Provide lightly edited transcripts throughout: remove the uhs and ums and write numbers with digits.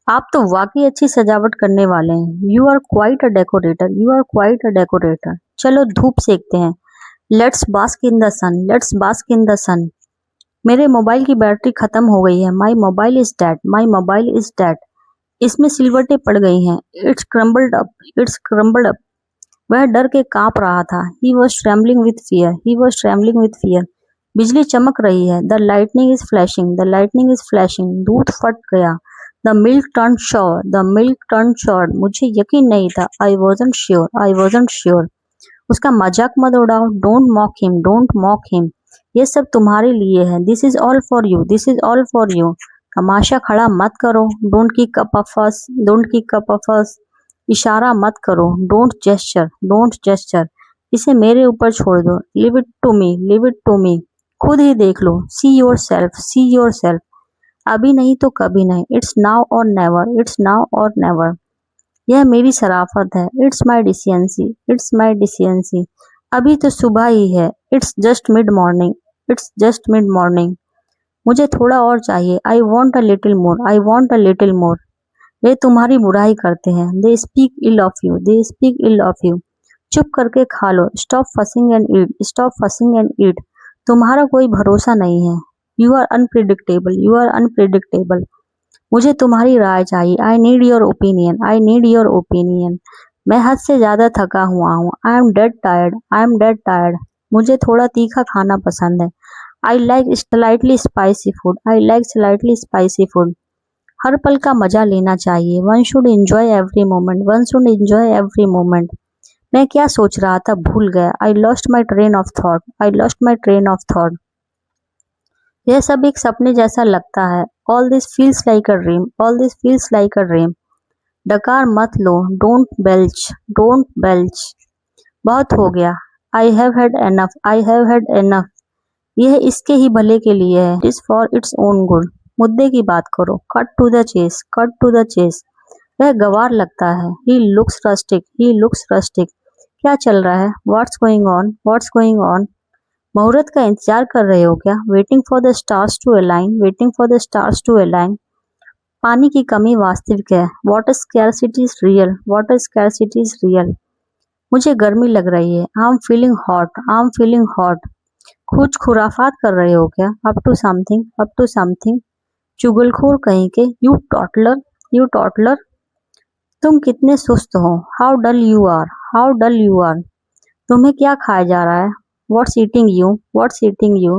आप तो वाकई अच्छी सजावट करने वाले हैं। You are quite a decorator, you are quite a decorator. चलो धूप सेकते हैं। Let's bask in the sun, let's bask in the sun. मेरे मोबाइल की बैटरी खत्म हो गई है। My mobile is dead, my mobile is dead. इसमें सिलवटें पड़ गई हैं। It's crumbled up, it's crumbled up. वह डर के कांप रहा था। He was trembling with fear, he was trembling with fear. बिजली चमक रही है। The lightning is flashing, the lightning is flashing. दूध फट गया। The milk turn sour, the milk turn sour. मुझे यकीन नहीं था। I wasn't sure, I wasn't sure. उसका मजाक मत उड़ाओ। Don't mock him, don't mock him. ये सब तुम्हारे लिए है। This is all for you, this is all for you. तमाशा खड़ा मत करो। डोंट किक अप अ फस, डोंट किक अप अ फस। इशारा मत करो। Don't gesture, don't gesture. इसे मेरे ऊपर छोड़ दो। Leave it to me, leave it to me. खुद ही देख लो। See yourself, see yourself. अभी नहीं तो कभी नहीं। It's now or never, it's now or never. यह मेरी शराफत है। It's my decency, it's my decency. अभी तो सुबह ही है। It's just mid morning, it's just mid morning. मुझे थोड़ा और चाहिए। I want a little more, I want a little more. वे तुम्हारी बुराई करते हैं। They speak ill of you, they speak ill of you. चुप करके खा लो। Stop fussing and eat, stop fussing and eat. तुम्हारा कोई भरोसा नहीं है। You are unpredictable, you are unpredictable. मुझे तुम्हारी राय चाहिए। I need your opinion, I need your opinion. मैं हद से ज्यादा थका हुआ हूँ। I am dead tired, I am dead tired. मुझे थोड़ा तीखा खाना पसंद है। I like slightly spicy food, I like slightly spicy food. हर पल का मजा लेना चाहिए। One should enjoy every moment, one should enjoy every moment. मैं क्या सोच रहा था भूल गया। I lost my train of thought, I lost my train of thought. यह सब एक सपने जैसा लगता है। All this feels like a dream, all this feels like a dream. डकार मत लो। Don't belch, don't belch. बहुत हो गया। I have had enough, I have had enough. यह इसके ही भले के लिए है। It is for its own good. मुद्दे की बात करो। Cut to the chase, cut to the chase. वह गवार लगता है। He looks rustic, he looks rustic. क्या चल रहा है? What's going on, what's going on? मुहूर्त का इंतजार कर रहे हो क्या? Waiting for the stars to align, waiting for the stars to align. पानी की कमी वास्तविक है। Water scarcity is real, water scarcity is real. मुझे गर्मी लग रही है। I am feeling hot, I am feeling hot. कुछ खुराफात कर रहे हो क्या? Up to something, up to something. चुगलखोर कहीं के। You tattler, you tattler. तुम कितने सुस्त हो। How dull you are, how dull you are. तुम्हें क्या खाया जा रहा है? What's eating you, what's eating you.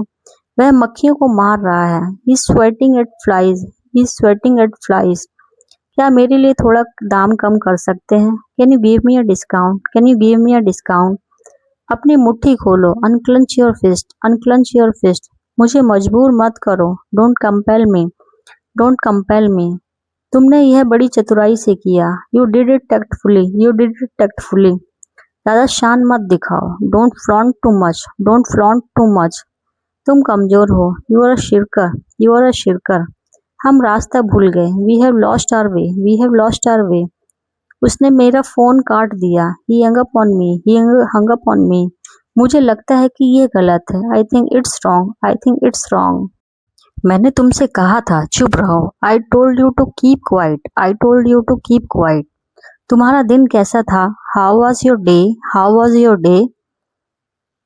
वह मक्खियों को मार रहा है। He swatting at flies, he swatting at flies. क्या मेरे लिए थोड़ा दाम कम कर सकते हैं? Can you give me a discount, can you give me a discount. अपनी मुट्ठी खोलो। Unclench your fist, unclench your fist. मुझे मजबूर मत करो। Don't compel me, don't compel मी। तुमने यह बड़ी चतुराई से किया। You did it tactfully, you did it tactfully. ज्यादा शान मत दिखाओ। Don't flaunt too much, don't flaunt too much. तुम कमजोर हो। You are a shirker, you are a shirker. हम रास्ता भूल गए। We have lost our way, we have lost our way. उसने मेरा फोन काट दिया। He hung up on me, he hung up on me. मुझे लगता है कि ये गलत है। I think it's wrong, I think it's wrong. मैंने तुमसे कहा था चुप रहो। I told you to keep quiet, I told you to keep quiet. तुम्हारा दिन कैसा था? How was your day, how was your day.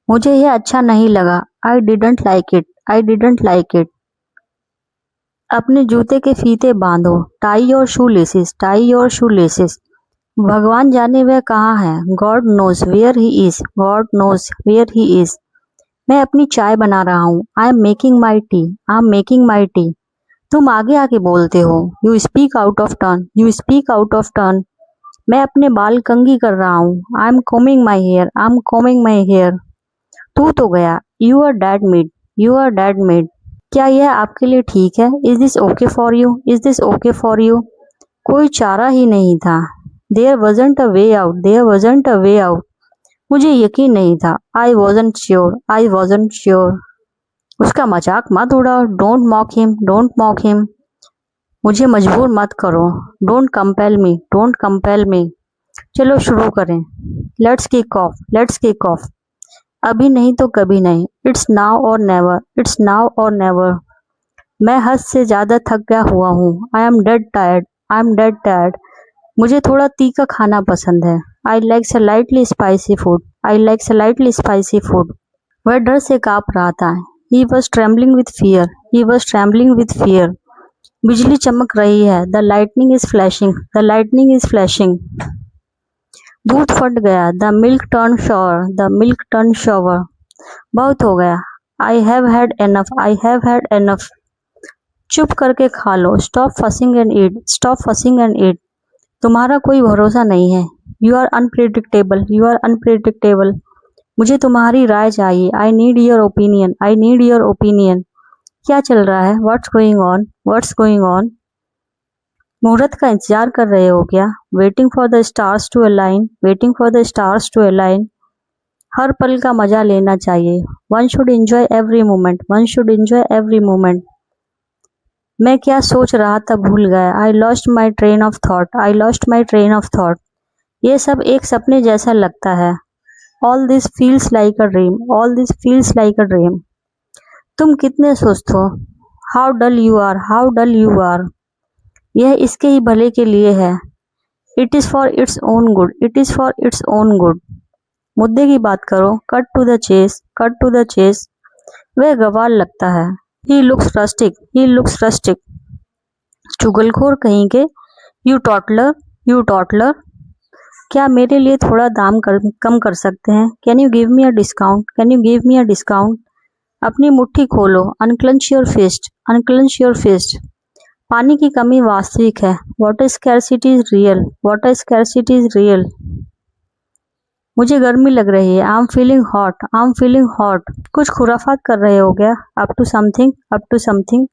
मुझे यह अच्छा नहीं लगा। I didn't like it, I didn't like it. अपने जूते के फीते बांधो। Tie your shoe laces, tie your shoe laces. भगवान जाने वह कहाँ है। God knows where he is, God knows where he is. मैं अपनी चाय बना रहा हूँ। I am making my tea, I am making my tea. तुम आगे आके बोलते हो। You speak out of turn, you speak out of turn. मैं अपने बाल कंघी कर रहा हूँ। I am combing my hair, I am combing my hair. तू तो गया। You are dead meat, you are dead meat. क्या यह आपके लिए ठीक है? Is this okay for you, is this okay for you. कोई चारा ही नहीं था। There wasn't a way out, there wasn't a way out. मुझे यकीन नहीं था। I wasn't sure, I wasn't sure. उसका मजाक मत उड़ाओ। Don't mock him, don't mock him. मुझे मजबूर मत करो। Don't compel me, don't compel me. चलो शुरू करें। Let's kick off, let's kick of. अभी नहीं तो कभी नहीं। It's now or never, it's now or never. मैं हद से ज्यादा थक गया हुआ हूँ। I am dead tired, I am dead tired. मुझे थोड़ा तीखा खाना पसंद है। I like slightly spicy food. I like slightly spicy food. वह डर से काँप रहा था। He was trembling with fear. He was trembling with fear. बिजली चमक रही है। The lightning is flashing. The lightning is flashing. दूध फट गया। The milk turn sour. The milk turn sour. बहुत हो गया। I have had enough. I have had enough. चुप करके खा लो। Stop fussing and eat. Stop fussing and eat. तुम्हारा कोई भरोसा नहीं है। You are unpredictable. You are unpredictable. मुझे तुम्हारी राय चाहिए। I need your opinion. I need your opinion. क्या चल रहा है? What's going on? What's going on? मुहूर्त का इंतजार कर रहे हो क्या? Waiting for the stars to align. Waiting for the stars to align. हर पल का मजा लेना चाहिए। One should enjoy every moment. One should enjoy every moment. मैं क्या सोच रहा था भूल गया। I lost my train of thought. I lost my train of thought. ये सब एक सपने जैसा लगता है। All this feels like a dream. All this feels like a dream. तुम कितने सुस्त हो। How dull you are. How dull you are. यह इसके ही भले के लिए है। It is for its own good. It is for its own good. मुद्दे की बात करो। Cut to the chase. Cut to the chase. वह गवार लगता है। He looks rustic. He looks rustic. चुगलखोर कहीं के। You tattler. You tattler. क्या मेरे लिए थोड़ा कम कर सकते हैं? Can you give me a discount? Can you give me a discount? अपनी मुट्ठी खोलो। Unclench your fist. Unclench your fist. पानी की कमी वास्तविक है। Water scarcity is real. Water scarcity is real. मुझे गर्मी लग रही है। I am feeling hot. I am feeling hot. कुछ खुराफात कर रहे हो क्या? Up to something. Up to something.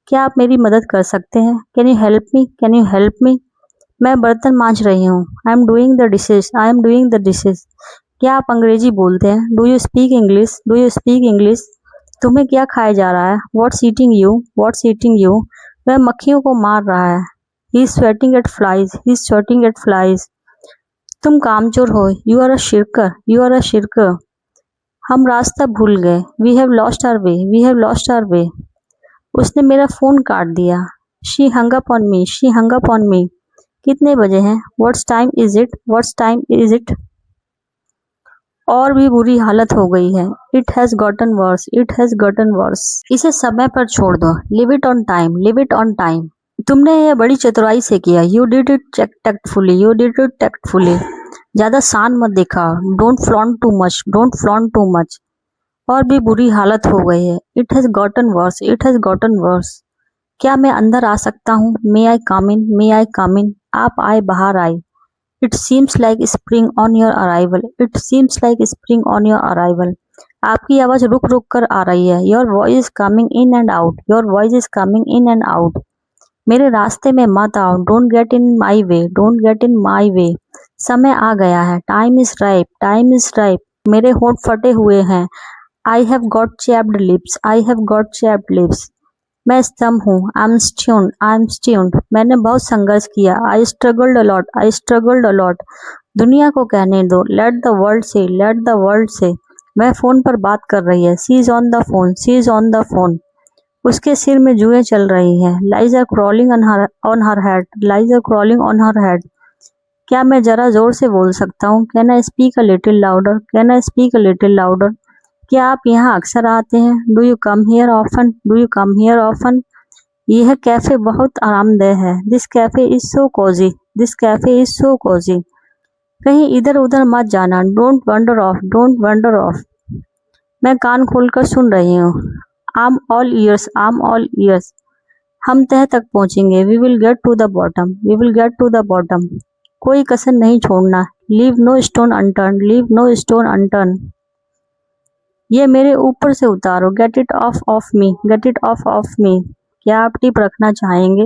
क्या आप मेरी मदद कर सकते हैं? Can you help me? Can you help me? मैं बर्तन मांज रही हूँ। I am doing the dishes. I am doing the dishes. क्या आप अंग्रेजी बोलते हैं? Do you speak English? Do you speak English? तुम्हें क्या खाया जा रहा है? What's eating you? What's eating you? वह मक्खियों को मार रहा है। He is swatting at flies. He is swatting at flies. तुम कामचोर हो। You are a shirker. You are a shirker. हम रास्ता भूल गए। We have lost our way. We have lost our way. उसने मेरा फोन काट दिया। She hung up on me. She hung up on me. कितने बजे हैं? What's time is it? What's time is it? और भी बुरी हालत हो गई है। It has gotten worse. It has gotten worse. इसे समय पर छोड़ दो। Leave it on time. Leave it on time. तुमने यह बड़ी चतुराई से किया। You did it tactfully. You did it tactfully. ज्यादा शान मत दिखाओ। Don't flaunt too much. Don't flaunt too much. और भी बुरी हालत हो गई है। It has gotten worse. It has gotten worse. क्या मैं अंदर आ सकता हूँ? मे आई कम इन? मे आई कम इन? आप आए, बाहर आए। It seems like spring on your arrival. It seems like spring on your arrival. आपकी आवाज रुक रुक कर आ रही है। Your voice is coming in and out. Your voice is coming in and out. मेरे रास्ते में मत आओ। Don't get in my way. Don't get in my way. समय आ गया है। Time is ripe. Time is ripe. मेरे होंठ फटे हुए हैं। आई have got chapped lips. I have got chapped lips. मैं स्तंभ हूँ। I am stunned. I am stunned. मैंने बहुत संघर्ष किया। I struggled a lot. I struggled a lot. दुनिया को कहने दो। Let the world say. Let the world say. वह फोन पर बात कर रही है। She is on the phone. She is on the phone. उसके सिर में जुएं चल रही हैं। Lice are crawling on her head. Lice are crawling on her head. क्या मैं जरा जोर से बोल सकता हूँ? Can I speak a little louder? Can I speak a little louder? क्या आप यहाँ अक्सर आते हैं? Do you come here often? Do you come here often? यह कैफे बहुत आरामदेह है। This cafe is so cozy. This cafe is so cozy. कहीं इधर उधर मत जाना। Don't wander off. Don't wander off. मैं कान खोलकर सुन रही हूँ। I'm all ears. I'm all ears. हम तह तक पहुंचेंगे। We will get to the bottom. We will get to the bottom. कोई कसर नहीं छोड़ना। Leave no stone unturned. Leave no stone unturned. ये मेरे ऊपर से उतारो। Get it off me. Get it off me. क्या आप टिप रखना चाहेंगे?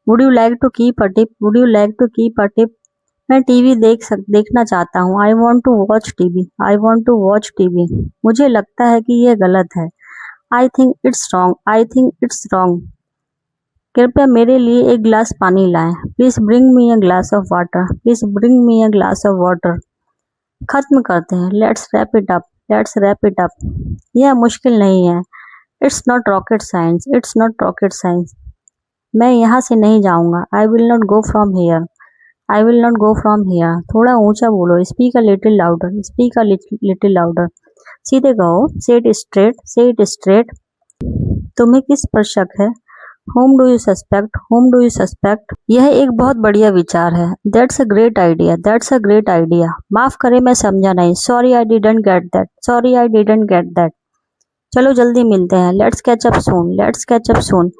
Would you like to keep a tip? Would you like to keep a tip? मैं टीवी देखना चाहता हूँ। I want to watch TV. I want to watch TV. मुझे लगता है कि यह गलत है। I think it's wrong. I think it's wrong. कृपया मेरे लिए एक गिलास पानी लाएं। Please bring me a glass of water. Please bring me a glass of water. खत्म करते हैं। Let's wrap it up. Let's wrap it up. यह मुश्किल नहीं है। It's not rocket science. It's not rocket science. मैं यहाँ से नहीं जाऊँगा। I will not go from here. I will not go from here. थोड़ा ऊंचा बोलो, speak a little louder, speak a little louder. सीधे कहो, से इट स्ट्रेट, से इट स्ट्रेट। तुम्हें किस पर शक है? Home do you suspect, home do you suspect. यह एक बहुत बढ़िया विचार है। That's a great idea, that's a great idea. माफ करे मैं समझा नहीं। Sorry I didn't get that, sorry I didn't get that. चलो जल्दी मिलते हैं। Let's catch up soon, let's catch up सून।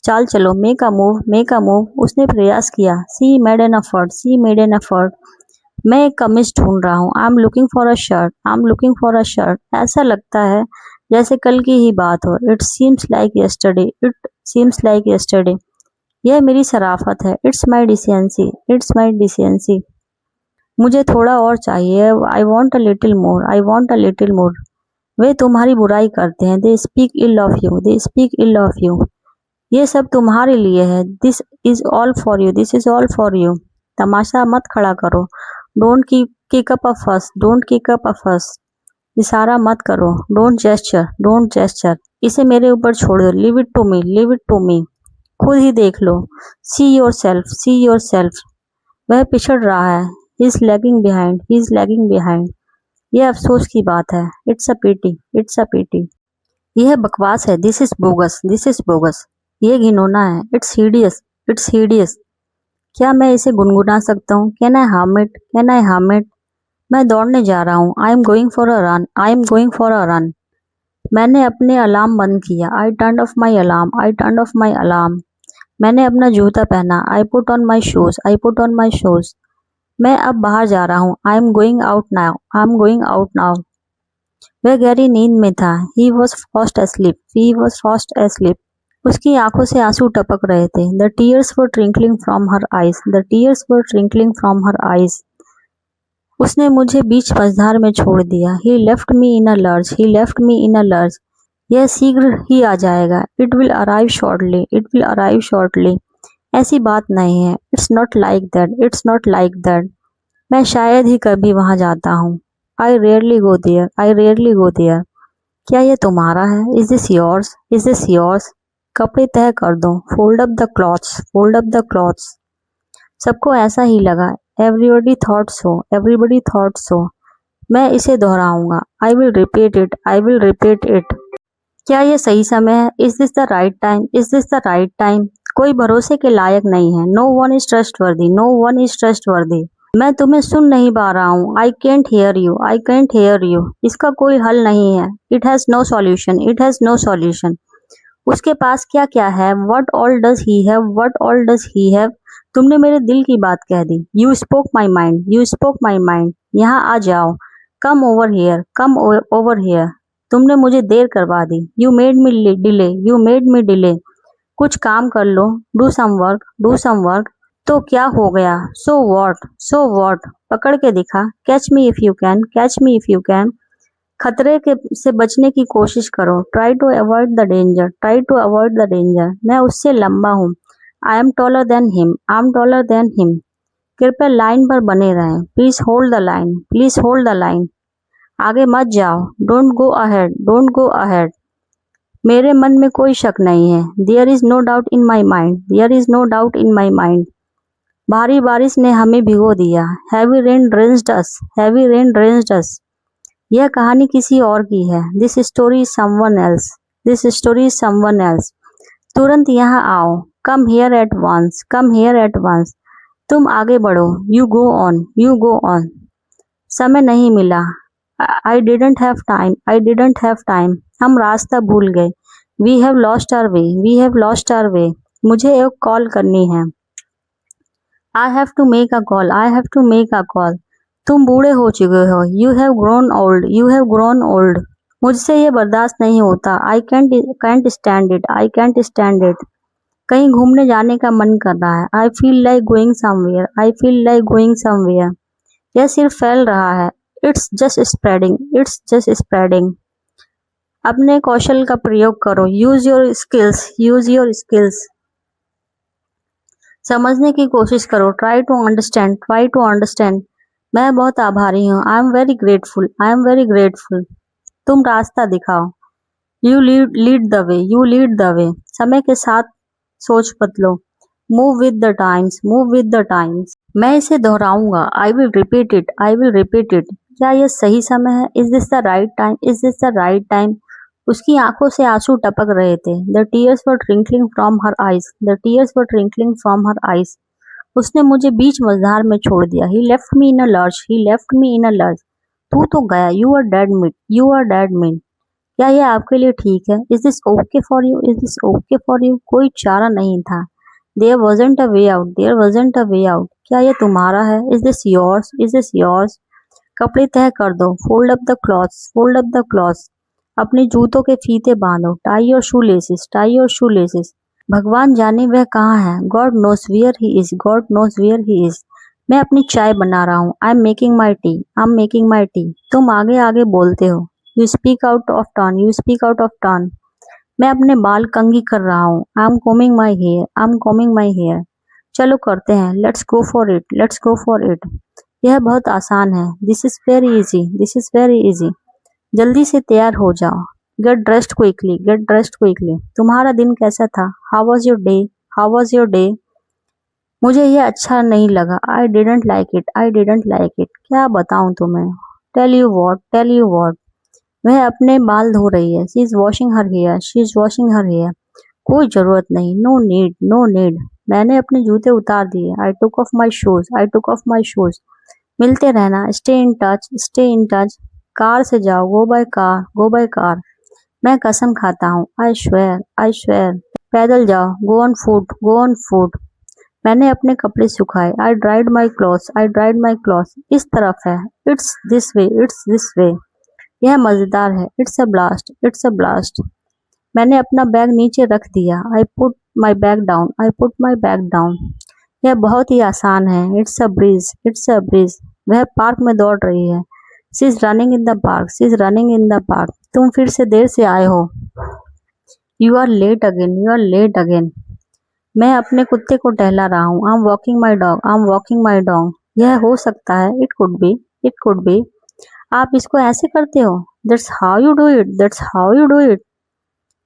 चाल चलो, make a move, make a move. उसने प्रयास किया। सी made an effort, C made an effort. मैं एक कमीज ढूंढ रहा हूँ। I am looking for a shirt, I am looking for a shirt. ऐसा लगता है जैसे कल की ही बात हो। It seems like yesterday, it seems like yesterday. यह मेरी शराफत है। It's my decency, it's my decency. मुझे थोड़ा और चाहिए। I want a little more, I want a little more. वे तुम्हारी बुराई करते हैं। They speak ill of you, they speak ill of you. ये सब तुम्हारे लिए है। This is all for you, this is all for you. तमाशा मत खड़ा करो। डोंट किक अप अ फस, डोंट किक अप अ फस। इशारा मत करो। Don't gesture, don't gesture. इसे मेरे ऊपर छोड़ दो। Leave it to me, leave it to me. खुद ही देख लो। See yourself, see yourself. वह पिछड़ रहा है। He is lagging behind, he is lagging behind. यह अफसोस की बात है। It's a pity, it's a pity. यह बकवास है। This is bogus, this is bogus. यह घिनौना है। It's hideous, it's hideous. क्या मैं इसे गुनगुना सकता हूँ? Can I harm it, can I harm it. मैं दौड़ने जा रहा हूँ। I am going for a run, I am going for a run. मैंने अपने अलार्म बंद किया। I turn of my alarm, I turn of my alarm. मैंने अपना जूता पहना। I put on my shoes, I put on my shoes. मैं अब बाहर जा रहा हूँ। I am going out now, I am going out now. वह गहरी नींद में था। He was fast asleep, he was fast asleep. उसकी आंखों से आंसू टपक रहे थे। The tears were trickling from her eyes, the tears were trickling from her eyes. उसने मुझे बीच मझधार में छोड़ दिया। He left me in a lurch, he left me in a lurch. यह शीघ्र ही आ जाएगा। It will arrive shortly, it will arrive shortly. ऐसी बात नहीं है। It's not like that, it's not like that. मैं शायद ही कभी वहां जाता हूँ। I rarely go there, I rarely go there. क्या यह तुम्हारा है? Is this yours, is this yours. कपड़े तह कर दो। Fold up the clothes, fold up the clothes. सबको ऐसा ही लगा। Everybody thought so, everybody thought so. मैं इसे दोहराऊंगा। I will repeat it, I will repeat it. क्या ये सही समय है? Is this the right time, is this the right time. कोई भरोसे के लायक नहीं है। No one is trustworthy, no one is trustworthy. मैं तुम्हें सुन नहीं पा रहा हूँ। I can't hear you, I can't hear you. इसका कोई हल नहीं है। It has no solution, it has no solution. उसके पास क्या क्या है? What all does he have, what all does he have. तुमने मेरे दिल की बात कह दी। You spoke my mind, you spoke my mind. यहाँ आ जाओ। Come over here, come over here. तुमने मुझे देर करवा दी। You made me delay, you made me delay. कुछ काम कर लो। Do some work, do some work. तो क्या हो गया? So what, so what. पकड़ के दिखा। Catch me if you can, catch me if you can. खतरे के से बचने की कोशिश करो। Try to avoid the danger, try to avoid the danger. मैं उससे लंबा हूँ। I am taller than him, I am taller than him. कृपया लाइन पर बने रहें। Please hold the line, please hold the line. आगे मत जाओ। Don't go ahead, don't go ahead. मेरे मन में कोई शक नहीं है। There is no doubt in my mind, there is no doubt in my mind. भारी बारिश ने हमें भिगो दिया। Heavy rain drenched us, heavy rain drenched us. यह कहानी किसी और की है। This story is someone else, this story is someone else. तुरंत यहाँ आओ। Come here at once, come here at once. तुम आगे बढ़ो। You go on, you go on. समय नहीं मिला। I didn't have time, I didn't have time. हम रास्ता भूल गए। We have lost our way, we have lost our way. मुझे एक कॉल करनी है। I have to make a call, I have to make a call. तुम बूढ़े हो चुके हो। You have grown old, you have grown old. मुझसे ये बर्दाश्त नहीं होता। I can't stand it, I can't stand it. कहीं घूमने जाने का मन कर रहा है। I feel like going somewhere, I feel like going somewhere. यह सिर्फ फैल रहा है। It's just spreading, it's just spreading. अपने कौशल का प्रयोग करो। Use your skills, use your skills. समझने की कोशिश करो। Try to understand, try to understand. मैं बहुत आभारी हूँ। I am very grateful, I am very grateful. तुम रास्ता दिखाओ। You lead the way, you lead the way. समय के साथ सोच बदलो। Move with the times, move with the times. मैं इसे दोहराऊंगा, I will repeat it, I will repeat it. क्या यह सही समय है? Is this the right time, is this the right time? उसकी आंखों से आंसू टपक रहे थे। The tears were trickling from her eyes, the tears were trickling from her eyes. उसने मुझे बीच मझधार में छोड़ दिया। He left me in a lurch, he left me in a lurch. तू तो गया, you are dead meat, you are dead meat. क्या यह आपके लिए ठीक है? Is this okay for you, is this okay for you? कोई चारा नहीं था। There wasn't a way out, there wasn't a way out. क्या यह तुम्हारा है? Is this yours, is this yours? कपड़े तह कर दो, fold up the clothes, fold up the clothes. अपने जूतों के फीते बांधो, tie your shoe laces, tie your shoe laces. भगवान जाने वह कहाँ है। God knows where he is, God knows where he is. मैं अपनी चाय बना रहा हूँ। I am making my tea, I am making my tea. तुम आगे आगे बोलते हो। You speak out of turn, you speak out of turn. मैं अपने बाल कंघी कर रहा हूँ। I am combing my hair, I am combing my hair. चलो करते हैं, let's go for it, let's go for it. यह बहुत आसान है। This is very easy, this is very easy. जल्दी से तैयार हो जाओ। Get dressed quickly, get dressed quickly. तुम्हारा दिन कैसा था? How was your day, how was your day? मुझे यह अच्छा नहीं लगा। I didn't like it, I didn't like it. क्या बताऊं तुम्हें? Tell you what, tell you what. वह अपने बाल धो रही है। She is washing her hair, she is washing her hair. कोई जरूरत नहीं, नो नीड, नो नीड। मैंने अपने जूते उतार दिए। I took off my shoes, I took off my shoes. मिलते रहना, stay in touch, stay in touch. Car से जाओ, go by car, go by car. मैं कसम खाता हूँ, आई स्वेयर, आई स्वेयर। पैदल जाओ, go on foot, go on foot. मैंने अपने कपड़े सुखाए। I dried my clothes, I dried my clothes. इस तरफ है, it's this way, it's this way. यह मजेदार है, it's a blast, it's a blast. मैंने अपना बैग नीचे रख दिया। I put my bag down, I put my bag down. यह बहुत ही आसान है। It's a breeze, it's a breeze. वह पार्क में दौड़ रही है। She is running in the park, she is running in the park. तुम फिर से देर से आए हो। You are late again, you are late again. मैं अपने कुत्ते को टहला रहा हूँ। I am walking my dog, I am walking my dog. यह हो सकता है, it could be, it could be. आप इसको ऐसे करते हो? That's how you do it, that's how you do it.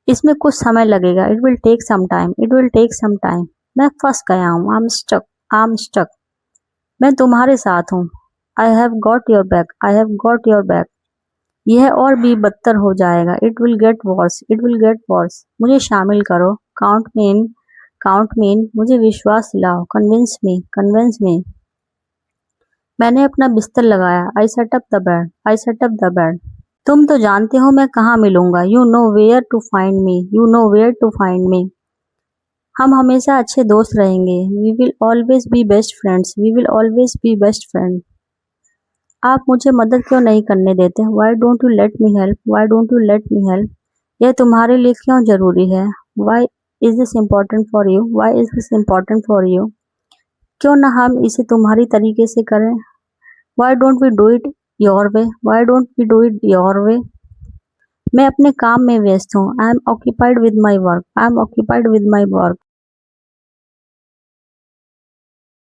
इसमें कुछ समय लगेगा। It will take some time, it will take some time. मैं फंस गया हूँ। I am stuck, I am stuck. मैं तुम्हारे साथ हूँ। I have got your back, I have got your back. यह और भी बदतर हो जाएगा। It will get worse, it will get worse. मुझे शामिल करो। Count me in, count me in. मुझे विश्वास दिलाओ। कन्विंस मी, कन्विंस मी। मैंने अपना बिस्तर लगाया। I set up the bed, I set up the bed. तुम तो जानते हो मैं कहाँ मिलूंगा। You know where to find me, you know where to find me. हम हमेशा अच्छे दोस्त रहेंगे। We will always be best friends, we will always be best friend. आप मुझे मदद क्यों नहीं करने देते? Why don't you let me help, why don't you let me help. यह तुम्हारे लिए क्यों जरूरी है? Why is this important for you, why is this important for you. क्यों ना हम इसे तुम्हारी तरीके से करें? Why don't we do it your way, why don't we do it your way. मैं अपने काम में व्यस्त हूँ। I am occupied with my work, I am occupied with my work.